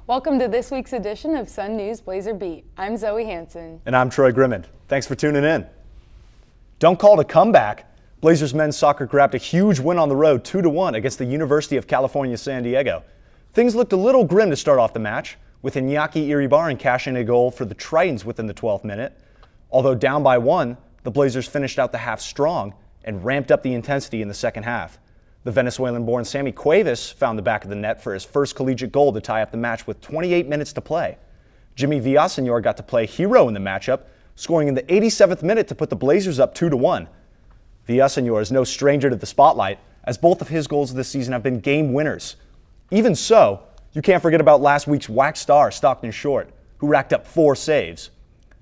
Welcome to this week's edition of Sun News Blazer Beat. I'm Zoe Hansen. And I'm Troy Grimmond. Thanks for tuning in. Don't call it a comeback. Blazers men's soccer grabbed a huge win on the road 2-1 against the University of California, San Diego. Things looked a little grim to start off the match, with Iñaki Iribarren cashing a goal for the Tritons within the 12th minute. Although down by 1, the Blazers finished out the half strong and ramped up the intensity in the second half. The Venezuelan-born Sammy Cuevas found the back of the net for his first collegiate goal to tie up the match with 28 minutes to play. Jimmy Villaseñor got to play hero in the matchup, scoring in the 87th minute to put the Blazers up 2-1. Villaseñor is no stranger to the spotlight, as both of his goals this season have been game winners. Even so, you can't forget about last week's WAC star, Stockton Short, who racked up 4 saves.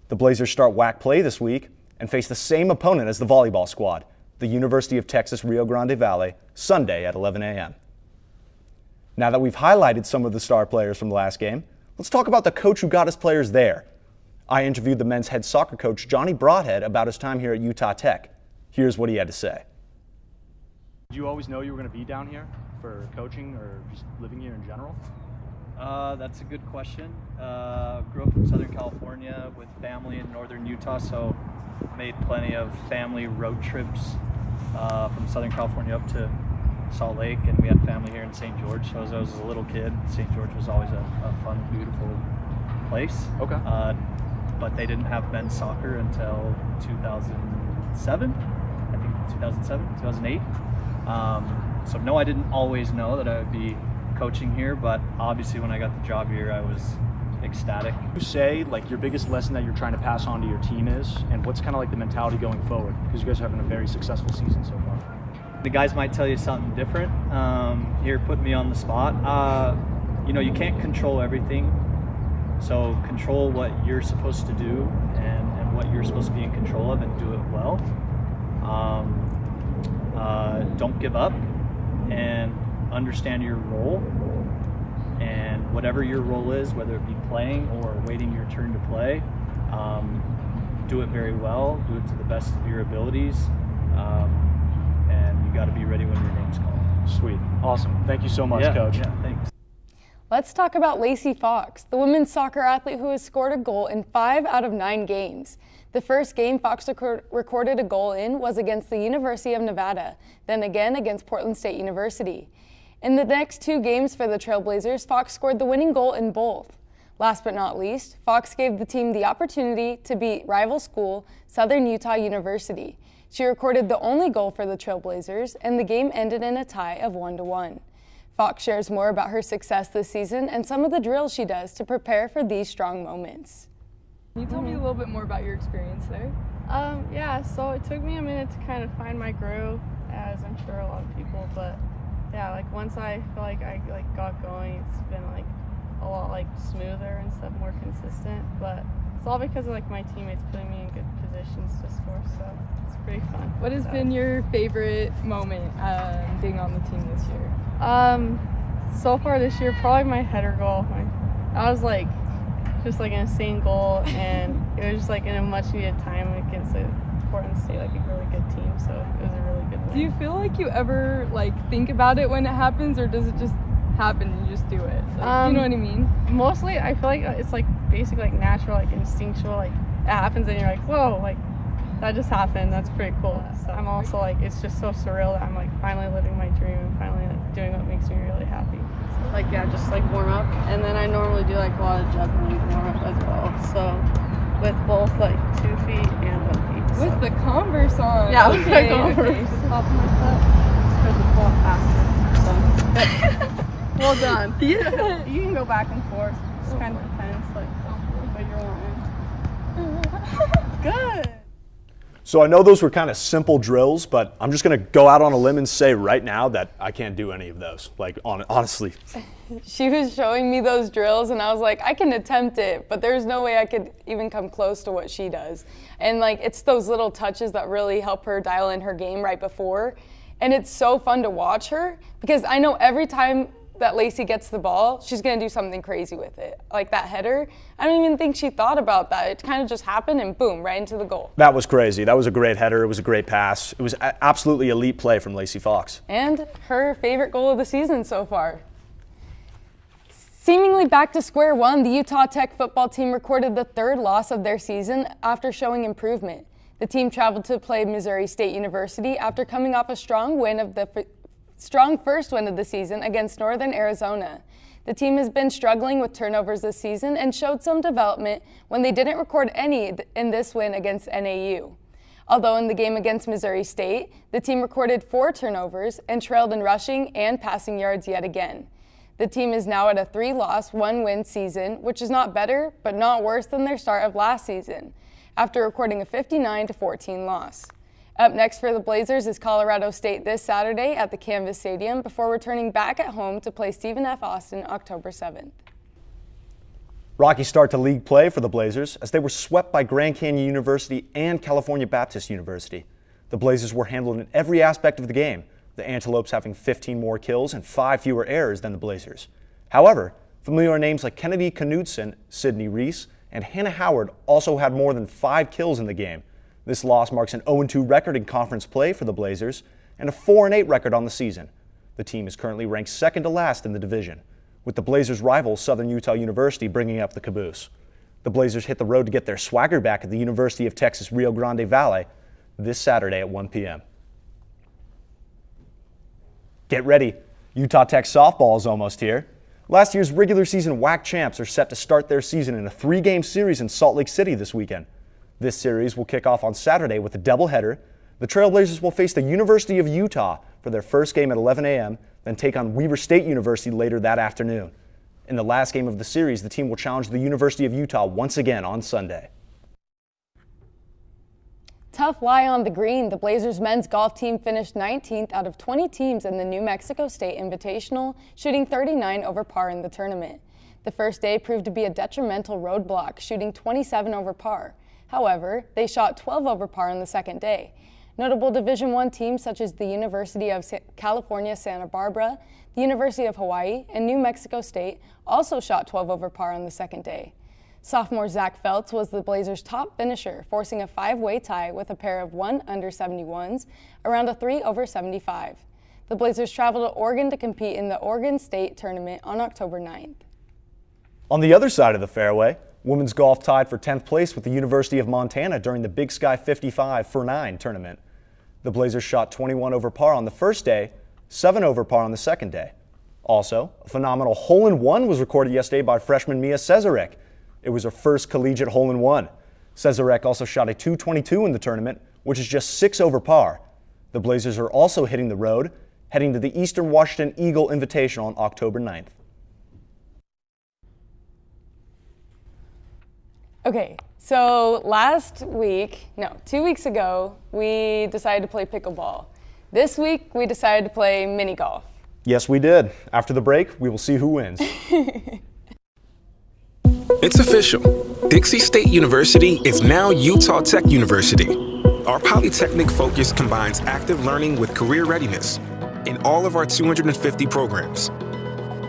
The Blazers start WAC play this week and face the same opponent as the volleyball squad, the University of Texas Rio Grande Valley, Sunday at 11 a.m. Now that we've highlighted some of the star players from the last game, let's talk about the coach who got his players there. I interviewed the men's head soccer coach, Johnny Broadhead, about his time here at Utah Tech. Here's what he had to say. Did you always know you were going to be down here for coaching or just living here in general? That's a good question. Grew up in Southern California with family in northern Utah, so made plenty of family road trips from Southern California up to Salt Lake, and we had family here in St. George. So as I was a little kid, St. George was always a fun, beautiful place. Okay. But they didn't have men's soccer until 2007. I think 2007, 2008. So no, I didn't always know that I would be coaching here, but obviously when I got the job here, I was ecstatic. You say like your biggest lesson that you're trying to pass on to your team is, and what's kind of like the mentality going forward, because you guys are having a very successful season so far. The guys might tell you something different. Here, put me on the spot. You can't control everything, so control what you're supposed to do and what you're supposed to be in control of, and do it well. Don't give up, and understand your role, and whatever your role is, whether it be playing or waiting your turn to play, do it very well, do it to the best of your abilities, and you got to be ready when your name's called. Sweet. Awesome. Thank you so much, Coach. Yeah, thanks. Let's talk about Lacey Fox, the women's soccer athlete who has scored a goal in 5 out of 9 games. The first game Fox recorded a goal in was against the University of Nevada, then again against Portland State University. In the next 2 games for the Trailblazers, Fox scored the winning goal in both. Last but not least, Fox gave the team the opportunity to beat rival school Southern Utah University. She recorded the only goal for the Trailblazers, and the game ended in a tie of 1-1. Fox shares more about her success this season and some of the drills she does to prepare for these strong moments. Can you tell me a little bit more about your experience there? Yeah, so it took me a minute to kind of find my groove, as I'm sure a lot of people, but yeah, like once I feel like I got going, it's been like a lot like smoother and stuff, more consistent, but it's all because of like my teammates putting me in good positions to score, so it's pretty fun. What has been your favorite moment being on the team this year? So far this year, probably my header goal. I was like just like an insane goal, and it was just like in a much needed time against a Portland State, like a really good team, so it was a really good win. Do you feel like you ever like think about it when it happens, or does it just happen and you just do it? Like, you know what I mean? Mostly I feel like it's like basically like natural, like instinctual, like it happens and you're like, whoa, like that just happened, that's pretty cool. So I'm also like, it's just so surreal that I'm like finally living my dream and finally like, doing what makes me really happy. So, like yeah, just like warm up, and then I normally do like a lot of juggling warm up as well, so with both like 2 feet and 1 feet. With the Converse on. Yeah, okay, with the Converse. Okay. The top of my foot, because it's a lot faster. So well done. Yeah. You can go back and forth. It just kind of depends like what you're wanting. Good. So I know those were kind of simple drills, but I'm just going to go out on a limb and say right now that I can't do any of those. Like, honestly. She was showing me those drills, and I was like, I can attempt it, but there's no way I could even come close to what she does. And like, it's those little touches that really help her dial in her game right before. And it's so fun to watch her, because I know every time that Lacey gets the ball, she's going to do something crazy with it. Like that header, I don't even think she thought about that. It kind of just happened and boom, right into the goal. That was crazy. That was a great header. It was a great pass. It was absolutely elite play from Lacey Fox. And her favorite goal of the season so far. Seemingly back to square one, the Utah Tech football team recorded the third loss of their season after showing improvement. The team traveled to play Missouri State University after coming off a strong first win of the season against Northern Arizona. The team has been struggling with turnovers this season and showed some development when they didn't record any in this win against NAU. Although in the game against Missouri State, the team recorded 4 turnovers and trailed in rushing and passing yards yet again. The team is now at a 3-loss, 1-win season, which is not better, but not worse than their start of last season, after recording a 59-14 loss. Up next for the Blazers is Colorado State this Saturday at the Canvas Stadium before returning back at home to play Stephen F. Austin October 7th. Rocky start to league play for the Blazers as they were swept by Grand Canyon University and California Baptist University. The Blazers were handled in every aspect of the game, the Antelopes having 15 more kills and 5 fewer errors than the Blazers. However, familiar names like Kennedy Knudsen, Sydney Reese, and Hannah Howard also had more than 5 kills in the game. This loss marks an 0-2 record in conference play for the Blazers and a 4-8 record on the season. The team is currently ranked second to last in the division, with the Blazers' rival Southern Utah University bringing up the caboose. The Blazers hit the road to get their swagger back at the University of Texas Rio Grande Valley this Saturday at 1 p.m. Get ready, Utah Tech softball is almost here. Last year's regular season WAC champs are set to start their season in a 3-game series in Salt Lake City this weekend. This series will kick off on Saturday with a doubleheader. The Trailblazers will face the University of Utah for their first game at 11 a.m., then take on Weber State University later that afternoon. In the last game of the series, the team will challenge the University of Utah once again on Sunday. Tough lie on the green. The Blazers men's golf team finished 19th out of 20 teams in the New Mexico State Invitational, shooting 39 over par in the tournament. The first day proved to be a detrimental roadblock, shooting 27 over par. However, they shot 12 over par on the second day. Notable Division I teams such as the University of California, Santa Barbara, the University of Hawaii, and New Mexico State also shot 12 over par on the second day. Sophomore Zach Feltz was the Blazers' top finisher, forcing a 5-way tie with a pair of 1 under 71s around a 3 over 75. The Blazers traveled to Oregon to compete in the Oregon State Tournament on October 9th. On the other side of the fairway, women's golf tied for 10th place with the University of Montana during the Big Sky 55 for 9 tournament. The Blazers shot 21 over par on the first day, 7 over par on the second day. Also, a phenomenal hole-in-one was recorded yesterday by freshman Mia Cesarek. It was her first collegiate hole-in-one. Cesarek also shot a .222 in the tournament, which is just 6 over par. The Blazers are also hitting the road, heading to the Eastern Washington Eagle Invitational on October 9th. Okay, so 2 weeks ago, we decided to play pickleball. This week, we decided to play mini golf. Yes, we did. After the break, we will see who wins. It's official. Dixie State University is now Utah Tech University. Our Polytechnic focus combines active learning with career readiness in all of our 250 programs.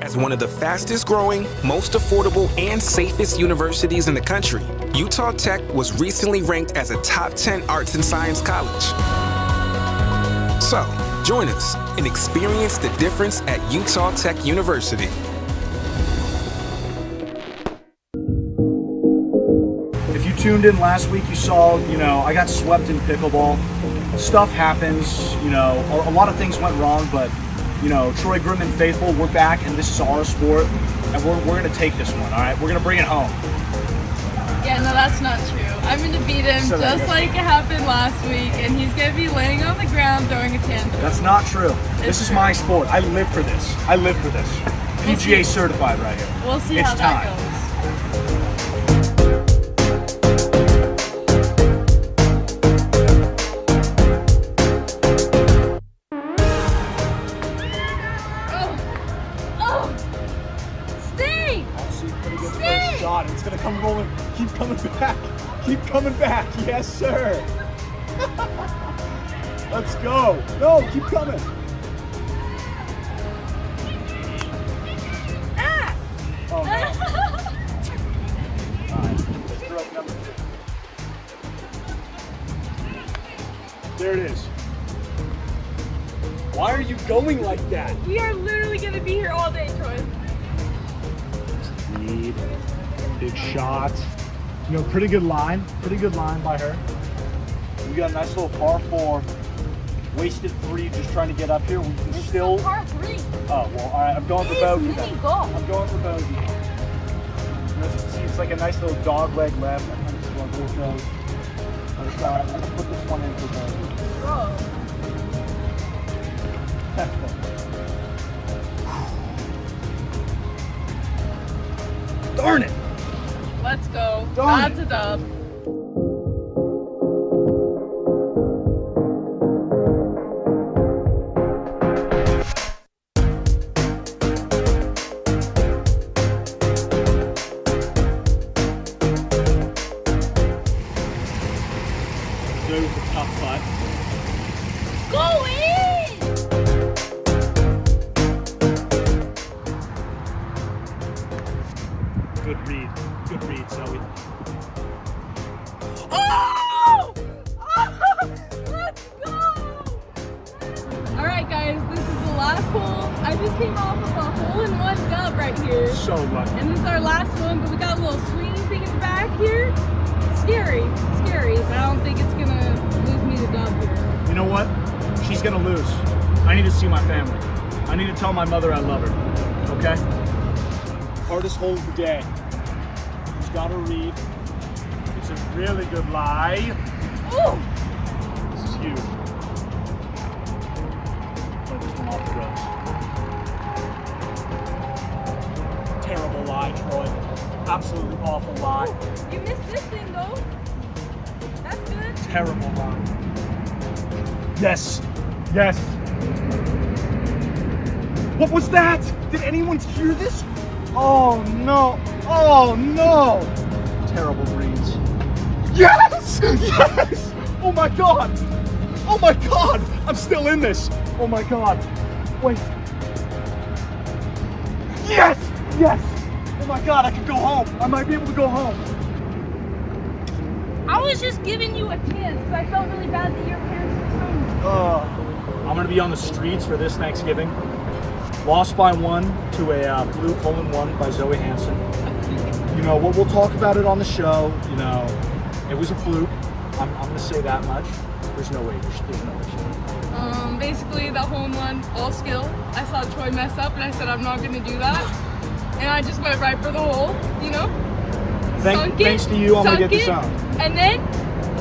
As one of the fastest growing, most affordable, and safest universities in the country, Utah Tech was recently ranked as a top 10 arts and science college. So, join us and experience the difference at Utah Tech University. If you tuned in last week, you saw, I got swept in pickleball. Stuff happens, a lot of things went wrong, but Troy Grimman faithful, we're back, and this is our sport, and we're going to take this one, all right? We're going to bring it home. Yeah, no, that's not true. I'm going to beat him just like it happened last week, and he's going to be laying on the ground throwing a tantrum. That's not true. This is my sport. I live for this. PGA certified right here. We'll see it's how time. that goes. It's gonna come rolling. Keep coming back. Yes, sir. Let's go. No, keep coming. Ah! Oh, no. All right, stroke number 2. There it is. Why are you going like that? We are literally gonna be here all day, Troy. Reed. Big shot. You know, pretty good line by her. We got a nice little par 4. Wasted 3 just trying to get up here. We can This still. is a par 3. Oh, well, all right, I'm going for bogey Mini then. golf. I'm going for bogey. See, it's like a nice little dog leg left. I'm just going for bogey. Let's put this one in for bogey. Bro. Darn it! Let's go. Darn That's a dub. There's a tough putt. Go in! Good read, Zoe. Oh! Let's go! Alright guys, this is the last hole. I just came off of a hole-in-one dub right here. So lucky. And this is our last one, but we got a little swinging thing in the back here. Scary, but I don't think it's gonna lose me the dub here. You know what? She's gonna lose. I need to see my family. I need to tell my mother I love her. Okay? Hardest hole of the day. She's got to read. It's a really good lie. Ooh! This is huge. Play this one off the ropes. Terrible lie, Troy. Absolutely awful lie. You missed this thing though. That's good. Terrible lie. Yes. Yes. What was that? Did anyone hear this? Oh no. Oh no. Terrible greens. Yes! Yes! Oh my god. Oh my god. I'm still in this. Oh my god. Wait. Yes! Yes! Oh my god, I can go home. I might be able to go home. I was just giving you a chance because I felt really bad that your parents were home. I'm gonna be on the streets for this Thanksgiving. Lost by 1 to a fluke hole-in-one by Zoe Hansen. You know, we'll talk about it on the show. You know, it was a fluke. I'm gonna say that much. There's no way. There's no way. Basically that hole-in-one, all skill. I saw Troy mess up and I said I'm not gonna do that. And I just went right for the hole, you know? Thanks to you, I'm gonna get this on. And then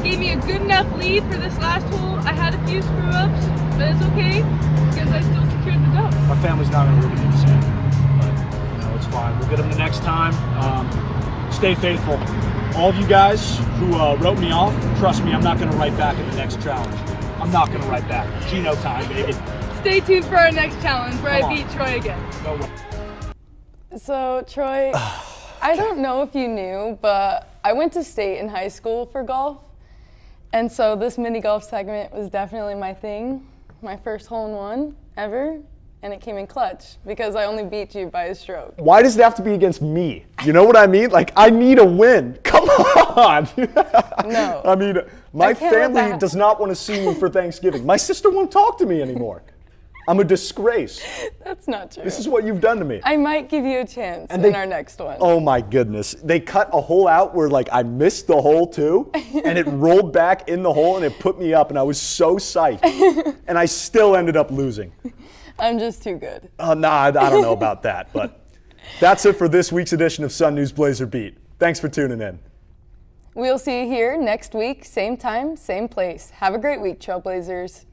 gave me a good enough lead for this last hole. I had a few screw-ups, but it's okay because I still secured the dub. My family's not gonna really do the same, but you know, it's fine. We'll get them the next time. Stay faithful. All of you guys who wrote me off, trust me, I'm not gonna write back in the next challenge. I'm not gonna write back. Gino time, baby. Stay tuned for our next challenge where Come I beat Troy again. No way. So, Troy, I don't know if you knew, but I went to state in high school for golf. And so this mini golf segment was definitely my thing, my first hole-in-one ever. And it came in clutch because I only beat you by a stroke. Why does it have to be against me? You know what I mean? Like, I need a win. Come on. No. I mean, my I can't let family that- does not want to see me for Thanksgiving. My sister won't talk to me anymore. I'm a disgrace. That's not true. This is what you've done to me. I might give you a chance And in they- our next one. Oh my goodness. They cut a hole out where like I missed the hole too, and it rolled back in the hole and it put me up and I was so psyched. And I still ended up losing. I'm just too good. Nah, I don't know about that, but that's it for this week's edition of Sun News Blazer Beat. Thanks for tuning in. We'll see you here next week, same time, same place. Have a great week, Trailblazers.